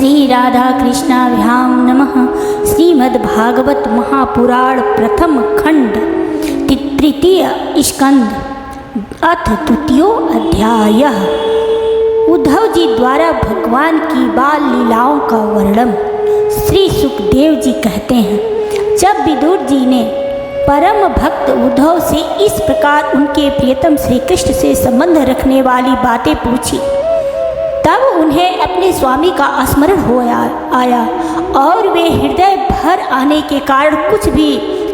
श्री राधा कृष्णाभ्यां नमः। श्रीमद्भागवत महापुराण प्रथम खंड तृतीय स्कंद अथ द्वितीयो अध्याय। उद्धव जी द्वारा भगवान की बाल लीलाओं का वर्णन। श्री सुखदेव जी कहते हैं, जब विदुर जी ने परम भक्त उद्धव से इस प्रकार उनके प्रियतम श्री कृष्ण से संबंध रखने वाली बातें पूछी, तब उन्हें अपने स्वामी का स्मरण हो आया और वे हृदय भर आने के कारण कुछ भी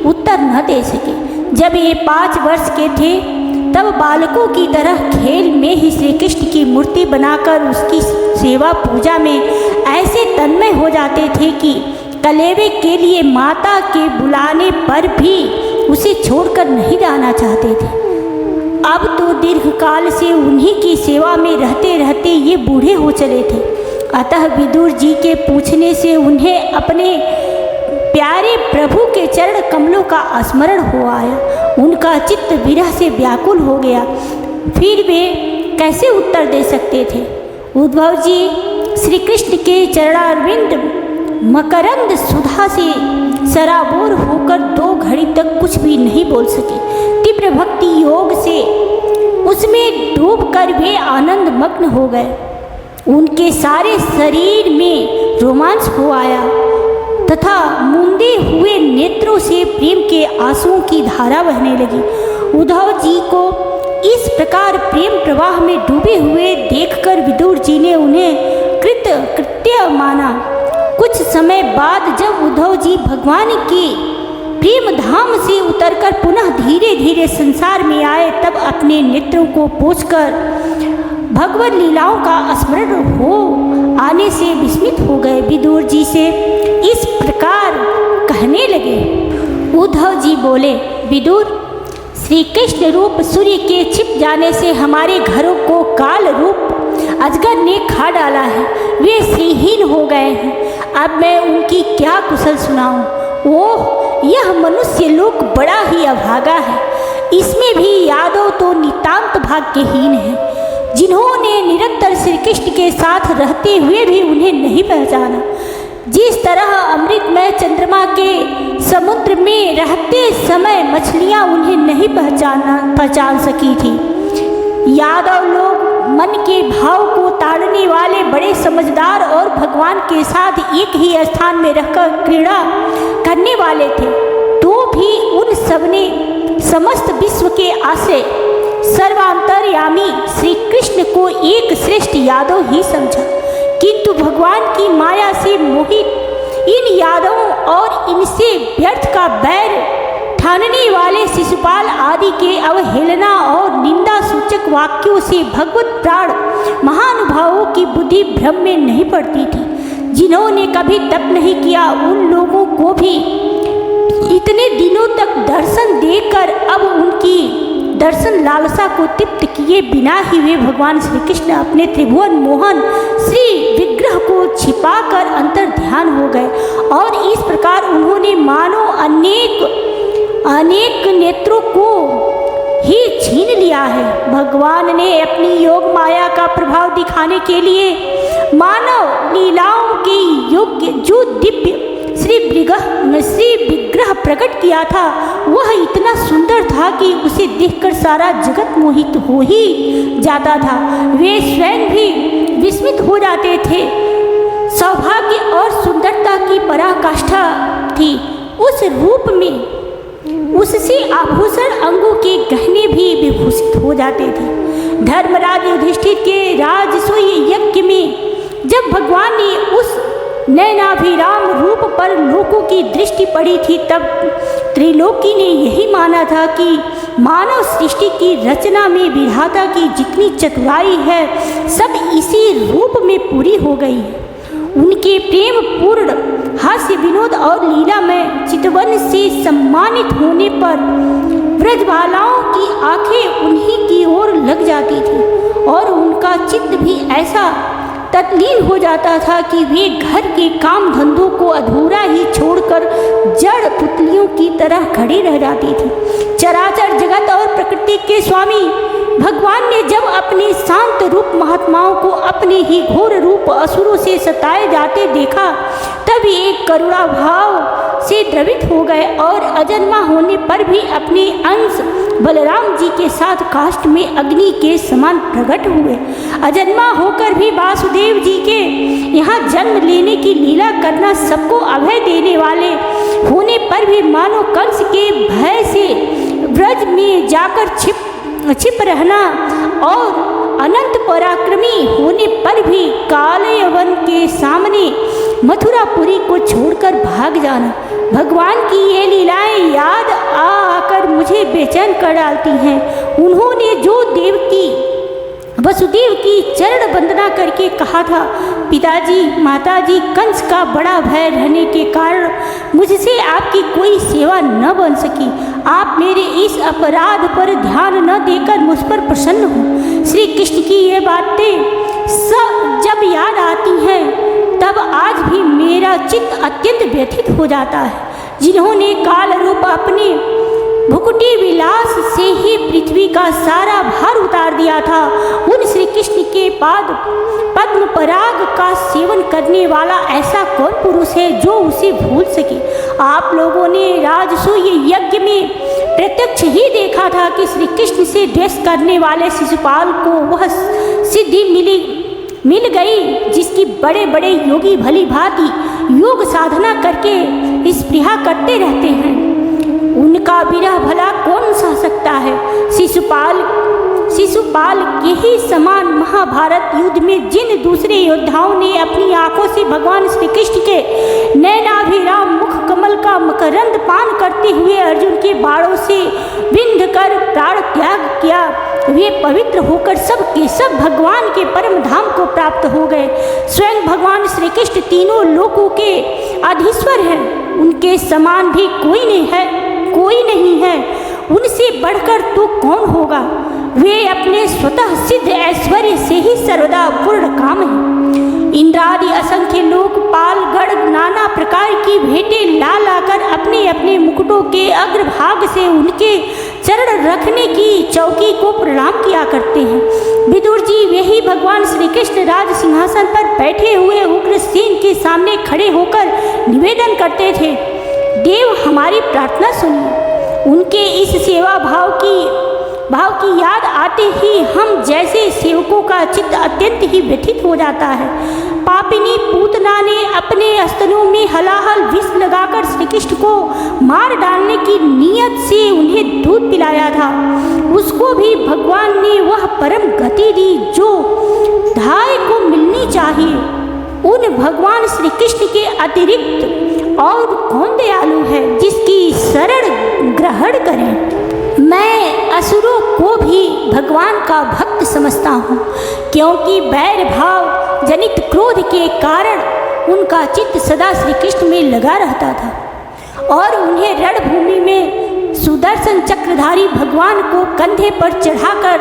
उत्तर न दे सके। जब ये 5 वर्ष के थे तब बालकों की तरह खेल में ही श्री कृष्ण की मूर्ति बनाकर उसकी सेवा पूजा में ऐसे तन्मय हो जाते थे कि कलेवे के लिए माता के बुलाने पर भी उसे छोड़कर नहीं जाना चाहते थे। अब तो दीर्घकाल से उन्हीं की सेवा में रहते रहते ये बूढ़े हो चले थे, अतः विदुर जी के पूछने से उन्हें अपने प्यारे प्रभु के चरण कमलों का स्मरण हो आया। उनका चित्त विरह से व्याकुल हो गया, फिर वे कैसे उत्तर दे सकते थे। उद्धव जी श्री कृष्ण के चरणारविंद मकरंद सुधा से सराबोर होकर 2 घड़ी तक कुछ भी नहीं बोल सके। तीव्र भक्ति योग से उसमें डूबकर वे आनंद मग्न हो गए। उनके सारे शरीर में रोमांच हो आया तथा मूंदे हुए नेत्रों से प्रेम के आंसुओं की धारा बहने लगी। उद्धव जी को इस प्रकार प्रेम प्रवाह में डूबे हुए देखकर विदुर जी ने उन्हें कृत्य माना। कुछ समय बाद जब उद्धव जी भगवान की प्रेम धाम से उतरकर पुनः धीरे धीरे संसार में आए, तब अपने नेत्रों को पोंछकर भगवत लीलाओं का स्मरण हो आने से विस्मित हो गए। विदुर जी से इस प्रकार कहने लगे। उद्धव जी बोले, विदुर, श्री कृष्ण रूप सूर्य के छिप जाने से हमारे घरों को काल रूप अजगर ने खा डाला है। वे श्रीहीन हो गए हैं। अब मैं उनकी क्या कुशल सुनाऊं। ओह, यह मनुष्य लोक बड़ा ही अभागा है। इसमें भी यादव तो नितांत भाग्यहीन है, जिन्होंने निरंतर श्री कृष्ण के साथ रहते हुए भी उन्हें नहीं पहचाना। जिस तरह अमृतमय चंद्रमा के समुद्र में रहते समय मछलियां उन्हें नहीं पहचान सकी थी। यादव लोग मन के भाव को ताड़ने वाले बड़े समझदार और भगवान के साथ एक ही स्थान में रहकर क्रीड़ा करने वाले थे, तो भी उन सबने समस्त विश्व के आश्रय सर्वांतर्यामी श्री कृष्ण को एक श्रेष्ठ यादव ही समझा। किंतु भगवान की माया से मोहित इन यादवों और इनसे व्यर्थ का बैर ठानने वाले शिशुपाल आदि के अवहेलना और निंदा सूचक वाक्यों से भगवत प्राण महानुभावों की बुद्धि भ्रम में नहीं पड़ती थी। जिन्होंने कभी तप नहीं किया, उन लोगों को भी इतने दिनों तक दर्शन देकर अब उनकी दर्शन लालसा को तृप्त किए बिना ही वे भगवान श्री कृष्ण अपने त्रिभुवन मोहन श्री विग्रह को छिपाकर अंतर ध्यान हो गए, और इस प्रकार उन्होंने मानो अनेक नेत्रों को ही छीन लिया है। भगवान ने अपनी योग माया का प्रभाव दिखाने के लिए मानव लीलाओं के योग्य जो दिव्य श्री विग्रह प्रकट किया था, वह इतना सुंदर था कि उसे देखकर सारा जगत मोहित हो ही जाता था। वे स्वयं भी विस्मित हो जाते थे। सौभाग्य और सुंदरता की पराकाष्ठा थी उस रूप में। उससे आभूषण अंगों के गहने भी विभूषित हो जाते थे। धर्मराज युधिष्ठिर के राजसूय यज्ञ में जब भगवान ने उस नयनाभिराम रूप पर लोगों की दृष्टि पड़ी थी, तब त्रिलोकी ने यही माना था कि मानव सृष्टि की रचना में विधाता की जितनी चतुराई है, सब इसी रूप में पूरी हो गई है। उनके प्रेम पूर्ण हास्य विनोद और लीला में चितवन से सम्मानित होने पर ब्रजबालाओं की आंखें उन्हीं की ओर लग जाती थी, और उनका चित्त भी ऐसा तल्लीन हो जाता था कि वे घर के काम धंधों को अधूरा ही छोड़कर जड़ पुतलियों की तरह खड़ी रह जाती थी। चराचर जगत और प्रकृति के स्वामी भगवान ने जब अपने शांत रूप महात्माओं को अपने ही घोर रूप असुरों से सताए जाते करुणा भाव से द्रवित हो गए और अजन्मा होने पर भी अपने अंश बलराम जी के साथ काष्ठ में अग्नि के समान प्रकट हुए। अजन्मा होकर भी वासुदेव जी के यहाँ जन्म लेने की लीला करना, सबको अभय देने वाले होने पर भी मानो कंस के भय से ब्रज में जाकर छिप रहना और अनंत पराक्रमी होने पर भी कालयवन के सामने मथुरापुरी को छोड़कर भाग जाना। भगवान की ये लीलाएं याद आकर मुझे बेचैन कर डालती हैं। उन्होंने जो वसुदेव की चरण वंदना करके कहा था, पिताजी माताजी, कंस का बड़ा भय रहने के कारण मुझसे आपकी कोई सेवा न बन सकी। आप मेरे इस अपराध पर ध्यान न देकर मुझ पर प्रसन्न हो। श्री कृष्ण की ये बातें सब जब याद आती हैं तब आज भी मेरा चित्त अत्यंत व्यथित हो जाता है। जिन्होंने काल रूप अपने भुकुटी विलास से ही पृथ्वी का सारा भार उतार दिया था, उन श्री कृष्ण के पद्म पराग का सेवन करने वाला ऐसा कौन पुरुष है जो उसे भूल सके। आप लोगों ने राजसूय यज्ञ में प्रत्यक्ष ही देखा था कि श्री कृष्ण से द्वेष करने वाले शिशुपाल को वह सिद्धि मिल गई जिसकी बड़े बड़े योगी भली भांति योग साधना करके स्पृहा करते रहते हैं। उनका विरह भला कौन सह सकता है। शिशुपाल के ही समान महाभारत युद्ध में जिन दूसरे योद्धाओं ने अपनी आंखों से भगवान श्री कृष्ण के नैनाभिराम मुख कमल का मकरंद पान करते हुए अर्जुन के बाणों से बिंध कर प्राण त्याग किया, वे पवित्र होकर सब के सब भगवान के परम धाम को प्राप्त हो गए। स्वयं भगवान श्री कृष्ण तीनों लोकों के अधीश्वर हैं। उनके समान भी कोई नहीं है। उनसे बढ़कर तो कौन होगा। वे अपने स्वतः सिद्ध ऐश्वर्य से ही सर्वदा पूर्ण काम है। इंद्रादि असंख्य लोकपाल गण नाना प्रकार की भेंटें ला लाकर अपने अपने मुकुटों के अग्रभाग से उनके चरण रखने की चौकी को प्रणाम किया करते हैं। विदुर जी वे ही भगवान श्री कृष्ण राज सिंहासन पर बैठे हुए उग्रसेन के सामने खड़े होकर निवेदन करते थे, देव हमारी प्रार्थना सुनिए। उनके इस सेवा भाव की याद आते ही हम जैसे सेवकों का चित्त अत्यंत ही व्यथित हो जाता है। पापिनी पूतना ने अपने स्तनों में हलाहल विष लगाकर श्री कृष्ण को मार डालने की नीयत से उन्हें दूध पिलाया था। उसको भी भगवान ने वह परम गति दी जो धाय को मिलनी चाहिए। उन भगवान श्री कृष्ण के अतिरिक्त और कौन दयालु है जिसकी शरण ग्रहण करें। मैं असुरों को भी भगवान का भक्त समझता हूँ, क्योंकि बैर भाव जनित क्रोध के कारण उनका चित्त सदा श्री कृष्ण में लगा रहता था और उन्हें रणभूमि में सुदर्शन चक्रधारी भगवान को कंधे पर चढ़ाकर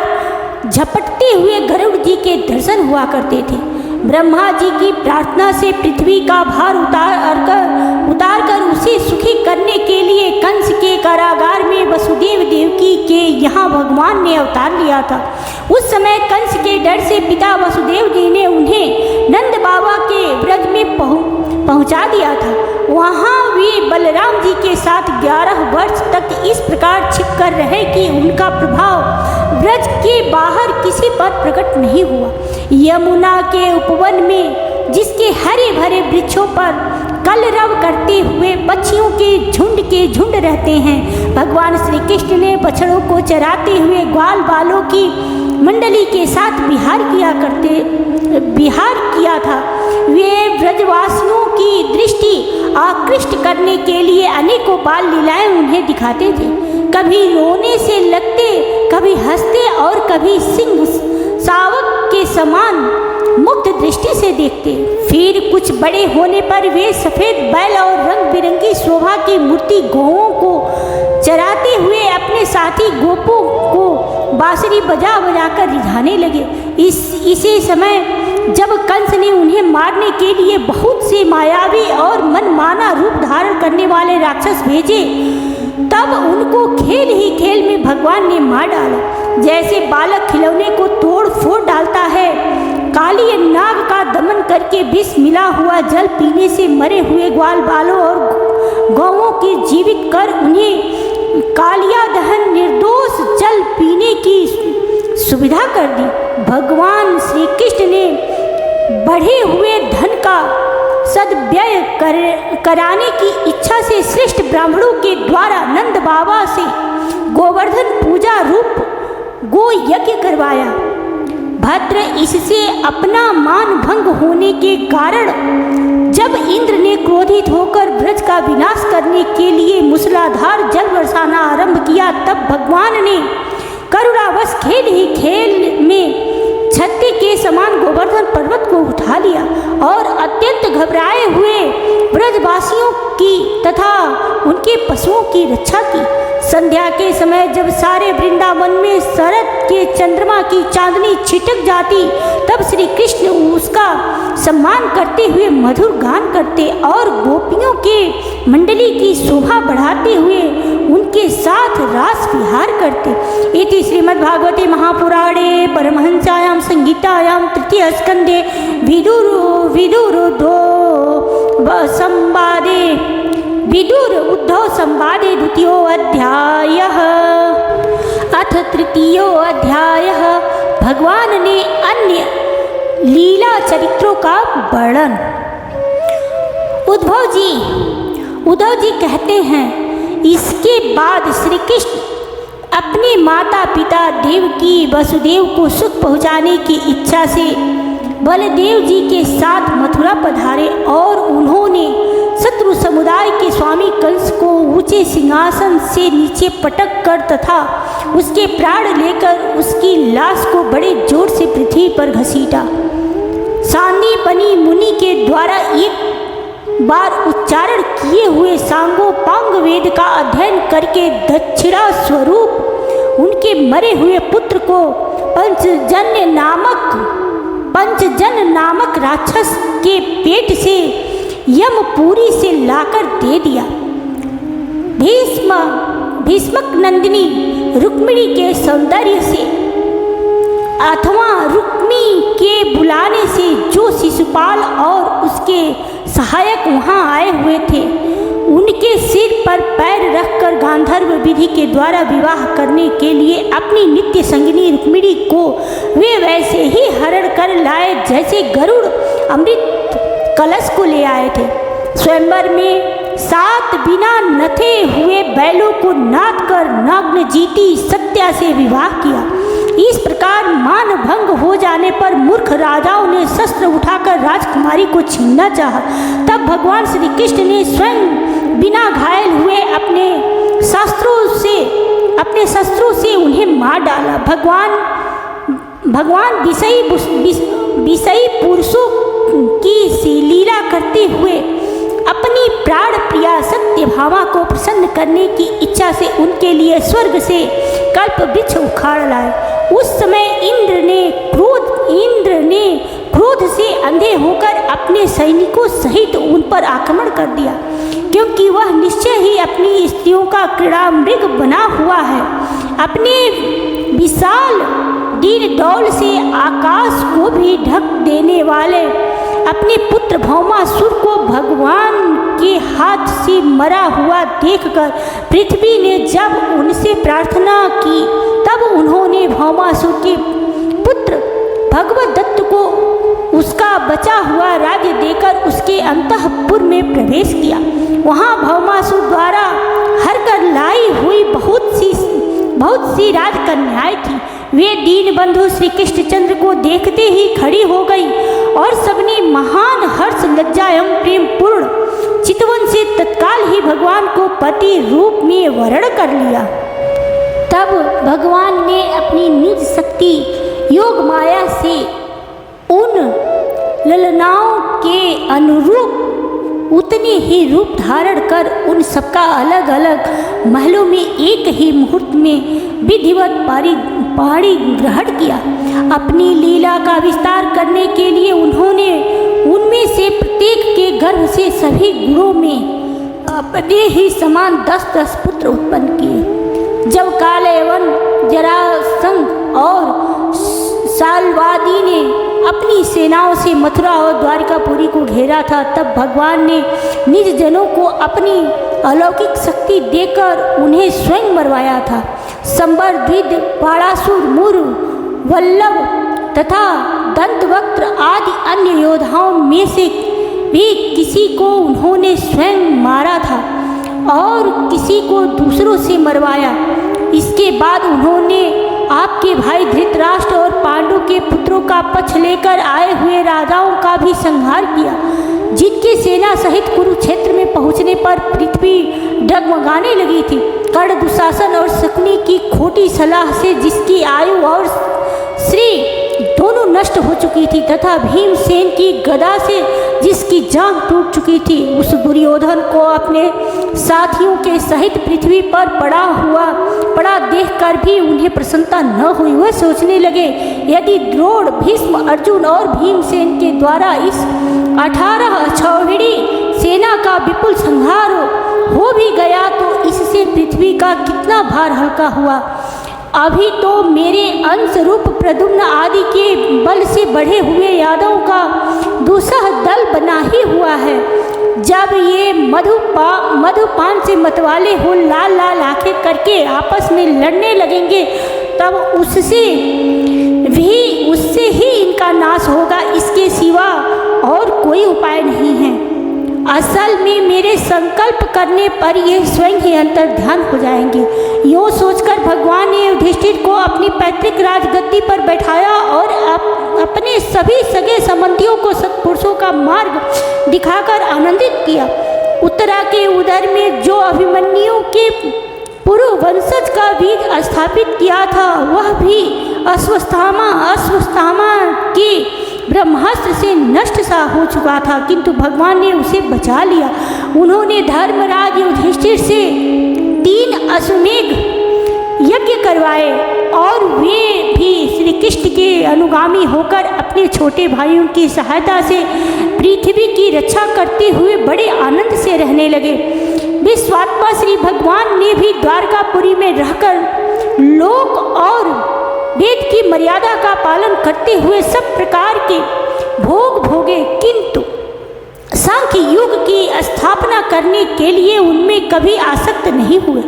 झपटते हुए गरुड़ जी के दर्शन हुआ करते थे। ब्रह्मा जी की प्रार्थना से पृथ्वी का भार उतार कर उसे सुखी करने के लिए कंस के कारागार में वसुदेव देवकी के यहाँ भगवान ने अवतार लिया था। उस समय कंस के डर से पिता वसुदेव जी ने उन्हें नंद बाबा के ब्रज में पहुँचा दिया था। वहाँ वे बलराम जी के साथ 11 वर्ष तक इस प्रकार छिप कर रहे कि उनका प्रभाव ब्रज के बाहर किसी पर प्रकट नहीं हुआ। यमुना के उपवन में जिसके हरे भरे वृक्षों पर कलरव करते हुए पक्षियों के झुंड रहते हैं, भगवान श्री कृष्ण ने बछड़ों को चराते हुए ग्वाल बालों की मंडली के साथ विहार किया था। वे ब्रजवासियों की दृष्टि आकृष्ट करने के लिए अनेकों बाल लीलाएं उन्हें दिखाते थे। कभी रोने से लगते, कभी हंसते और कभी सिंह शावक के समान मुक्त दृष्टि से देखते। फिर कुछ बड़े होने पर वे सफ़ेद बैल और रंग बिरंगी शोभा की मूर्ति गौओं को चराते हुए अपने साथी गोपों को बांसुरी बजा कर रिझाने लगे। इसी समय जब कंस ने उन्हें मारने के लिए बहुत से मायावी और मनमाना रूप धारण करने वाले राक्षस भेजे, तब उनको खेल ही खेल में भगवान ने मार डाला। जैसे बालक खिलौने को तोड़ फोड़ डालता है, काली नाग का दमन करके विष मिला हुआ जल पीने से मरे हुए ग्वाल बालों और गौओं की जीवित कर उन्हें कालिया दहन निर्दोष जल पीने की सुविधा कर दी। भगवान श्री कृष्ण ने बढ़े हुए धन का सदव्यय कराने की इच्छा से श्रेष्ठ ब्राह्मणों के द्वारा नंद बाबा से गोवर्धन पूजा रूप गो यज्ञ करवाया। भद्र इससे अपना मान भंग होने के कारण जब इंद्र ने क्रोधित होकर ब्रज का विनाश करने के लिए मूसलाधार जल बरसाना आरंभ किया, तब भगवान ने करुणावश खेल ही खेल में छत्ती के समान गोवर्धन पर्वत को उठा लिया और अत्यंत घबराए हुए ब्रजवासियों की तथा उनके पशुओं की रक्षा की। संध्या के समय जब सारे वृंदावन में शरद के चंद्रमा की चांदनी छिटक जाती, तब श्री कृष्ण उसका सम्मान करते हुए मधुर गान करते और गोपियों के मंडली की शोभा बढ़ाते हुए उनके साथ रास विहार करते। इति श्रीमद्भागवते महापुराणे परमहंसायां संहितायां तृतीय स्कंदे विदुर उद्धव संवादे द्वितीयो अध्यायः। अथ तृतीयो अध्यायः। भगवान ने अन्य लीला चरित्रों का वर्णन। उद्धव जी कहते हैं, इसके बाद श्री कृष्ण अपने माता पिता देवकी वसुदेव को सुख पहुँचाने की इच्छा से बलदेव जी के साथ मथुरा पधारे और उन्होंने शत्रु समुदाय के स्वामी कंस को ऊंचे सिंहासन से नीचे पटक कर तथा उसके प्राण लेकर उसकी लाश को बड़े जोर से पृथ्वी पर घसीटा। सांदीपनी मुनि के द्वारा एक बार उच्चारण किए हुए सांगोपांग वेद का अध्ययन करके दक्षिणा स्वरूप उनके मरे हुए पुत्र को पंचजन नामक राक्षस के पेट से यमपुरी से लाकर दे दिया। भीष्मक नंदिनी रुक्मिणी के सौंदर्य से अथवा रुक्मी के बुलाने से जो शिशुपाल और उसके सहायक वहां आए हुए थे, उनके सिर पर पैर रखकर गांधर्व विधि के द्वारा विवाह करने के लिए अपनी नित्य संगिनी रुक्मिणी को वे वैसे ही हरण कर लाए जैसे गरुड़ अमृत कलश को ले आए थे। स्वयंवर में 7 बिना नथे हुए बैलों को नाद कर नग्न जीती सत्या से विवाह किया। इस प्रकार मान भंग हो जाने पर मूर्ख राजाओं ने शस्त्र उठाकर राजकुमारी को छीनना चाहा। तब भगवान श्री कृष्ण ने स्वयं बिना घायल हुए अपने शस्त्रों से उन्हें मार डाला। भगवान विषयी पुरुषों की सी लीला करते हुए अपनी प्राण प्रिया सत्यभामा को प्रसन्न करने की इच्छा से उनके लिए स्वर्ग से कल्प वृक्ष उखाड़ लाए। उस समय इंद्र ने क्रोध से अंधे होकर अपने सैनिकों सहित उन पर आक्रमण कर दिया, क्योंकि वह निश्चय ही अपनी स्त्रियों का क्रीड़ा मृग बना हुआ है। अपने विशाल दीन डौल से आकाश को भी ढक देने वाले अपने पुत्र भौमासुर को भगवान के हाथ से मरा हुआ देखकर पृथ्वी ने जब उनसे प्रार्थना की, तब उन्होंने भौमासुर के पुत्र भगवदत्त को उसका बचा हुआ राज्य देकर उसके अंतःपुर में प्रवेश किया। वहाँ भौमासुर द्वारा हर कर लाई हुई बहुत सी राजकन्याएं थी। वे दीन बंधु श्री कृष्णचंद्र को देखते ही खड़ी हो गई और सबने महान हर्ष लज्जा एवं प्रेम पूर्ण चितवन से तत्काल ही भगवान को पति रूप में वर्ण कर लिया। तब भगवान ने अपनी निज शक्ति योग माया से उन ललनाओं के अनुरूप उतने ही रूप धारण कर उन सबका अलग अलग महलों में एक ही मुहूर्त में विधिवत पाणी ग्रहण किया। अपनी लीला का विस्तार करने के लिए उन्होंने उनमें से प्रत्येक के गर्भ से सभी गुणों में अपने ही समान 10-10 पुत्र उत्पन्न किए। जब कालयवन, जरासंध और साल्वादी ने अपनी सेनाओं से मथुरा और द्वारिकापुरी को घेरा था, तब भगवान ने निज जनों को अपनी अलौकिक शक्ति देकर उन्हें स्वयं मरवाया था। संबर, द्विद, पाड़ासुर, मुर, वल्लभ तथा दंतवक्त्र आदि अन्य योद्धाओं में से भी किसी को उन्होंने स्वयं मारा था और किसी को दूसरों से मरवाया। इसके बाद उन्होंने आपके भाई धृतराष्ट्र और पांडु के पुत्रों का पक्ष लेकर आए हुए राजाओं का भी संहार किया, जिनकी सेना सहित कुरुक्षेत्र में पहुंचने पर पृथ्वी डगमगाने लगी थी। कर्ण, दुशासन और शकुनी की खोटी सलाह से जिसकी आयु और श्री दोनों नष्ट हो चुकी थी तथा भीमसेन की गदा से जिसकी जांघ टूट चुकी थी, उस दुर्योधन को अपने साथियों के सहित पृथ्वी पर पड़ा देखकर भी उन्हें प्रसन्नता न हुई। वह सोचने लगे, यदि द्रोण, भीष्म, अर्जुन और भीमसेन के द्वारा इस 18 अक्षौहिणी सेना का विपुल संहार हो भी गया तो इससे पृथ्वी का कितना भार हल्का हुआ। अभी तो मेरे अंश रूप प्रद्युम्न आदि के बल से बढ़े हुए यादवों का दूसरा दल बना ही हुआ है। जब ये मधुपान से मतवाले हो लाल लाल आंखें करके आपस में लड़ने लगेंगे, तब उससे ही इनका नाश होगा, इसके सिवा और कोई उपाय नहीं है। असल में मेरे संकल्प करने पर ये स्वयं ही अंतर्ध्यान हो जाएंगे। यूँ सोचकर भगवान ने युधिष्ठिर को अपनी पैतृक राजगद्दी पर बैठाया और अपने सभी सगे संबंधियों को सत्पुरुषों का मार्ग दिखाकर आनंदित किया। उत्तरा के उदर में जो अभिमन्यु के पूर्व वंशज का बीज स्थापित किया था, वह भी अश्वत्थामा की ब्रह्मास्त्र से नष्ट सा हो चुका था, किंतु भगवान ने उसे बचा लिया। उन्होंने धर्मराज युधिष्ठिर से 3 अश्वमेघ यज्ञ करवाए और वे भी श्री कृष्ण के अनुगामी होकर अपने छोटे भाइयों की सहायता से पृथ्वी की रक्षा करते हुए बड़े आनंद से रहने लगे। विश्वात्मा श्री भगवान ने भी द्वारकापुरी में रहकर लोक और वेद की मर्यादा का पालन करते हुए सब प्रकार के भोग भोगे, किंतु सांख्य युग की स्थापना करने के लिए उनमें कभी आसक्त नहीं हुए।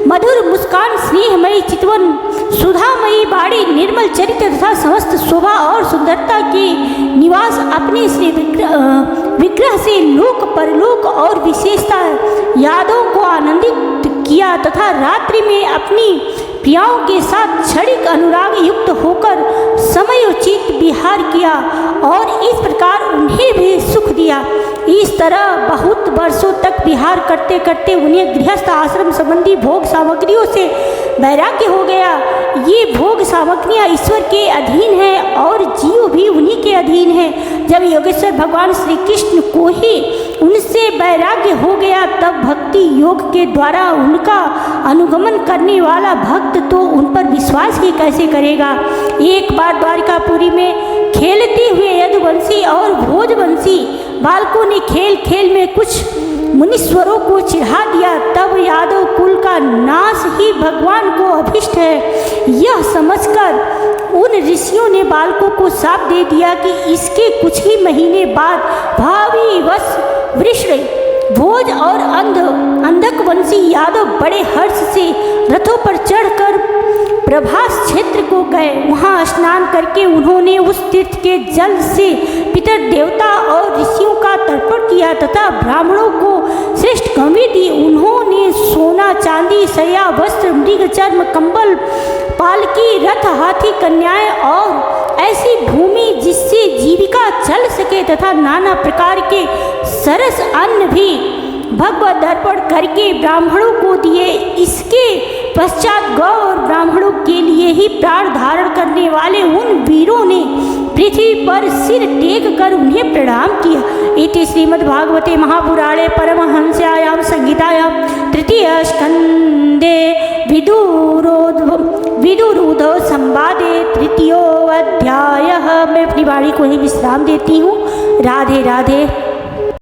मधुर मुस्कान, स्नेहमयी चितवन, सुधामयी बाड़ी, निर्मल चरित्र तथा समस्त शोभा और सुंदरता के निवास अपने श्री विग्रह से लोक परलोक और विशेषता यादों को आनंदित किया तथा रात्रि में अपनी प्रियाओं के साथ क्षणिक अनुराग युक्त होकर समयोचित विहार किया और इस प्रकार उन्हें भी सुख दिया। इस तरह बहुत वर्षों तक विहार करते करते उन्हें गृहस्थ आश्रम संबंधी भोग सामग्रियों से वैराग्य हो गया। ये भोग सामग्रियाँ ईश्वर के अधीन हैं और जीव भी उन्हीं के अधीन है। जब योगेश्वर भगवान श्री कृष्ण को ही उनसे वैराग्य हो गया, तब भक्ति योग के द्वारा उनका अनुगमन करने वाला भक्त तो उन पर विश्वास ही कैसे करेगा। एक बार द्वारिकापुरी में खेलते हुए यदुवंशी और भोजवंशी बालकों ने खेल खेल में कुछ मुनीश्वरों को चिढ़ा दिया। तब यादव कुल का नाश ही भगवान को अभिष्ट है, यह समझकर उन ऋषियों ने बालकों को शाप दे दिया कि इसके कुछ ही महीने बाद भावी वश वृष्ण, भोज और अंधक वंशी यादव बड़े हर्ष से रथों पर चढ़कर प्रभास क्षेत्र को गए। वहाँ स्नान करके उन्होंने उस तीर्थ के जल से पितर देवता और ऋषियों का तर्पण किया तथा ब्राह्मणों को श्रेष्ठ गंवी दी। उन्होंने सोना, चांदी, सया, वस्त्र, मृग चर्म, कंबल, पालकी, रथ, हाथी, कन्याएं और ऐसी भूमि जिससे जीविका चल सके तथा नाना प्रकार के सरस अन्न भी भगवत अर्पण करके ब्राह्मणों को दिए। इसके पश्चात गौ और ब्राह्मणों के लिए ही प्राण धारण करने वाले उन वीरों ने पृथ्वी पर सिर टेक कर उन्हें प्रणाम किया। इति श्रीमद्भागवते महापुराणे परमहंस्यायां संहितायां तृतीय स्कंदे विदुरोधो संवादे तृतीयो अध्याय। मैं अपनी वाणी को ही विश्राम देती हूँ। राधे राधे।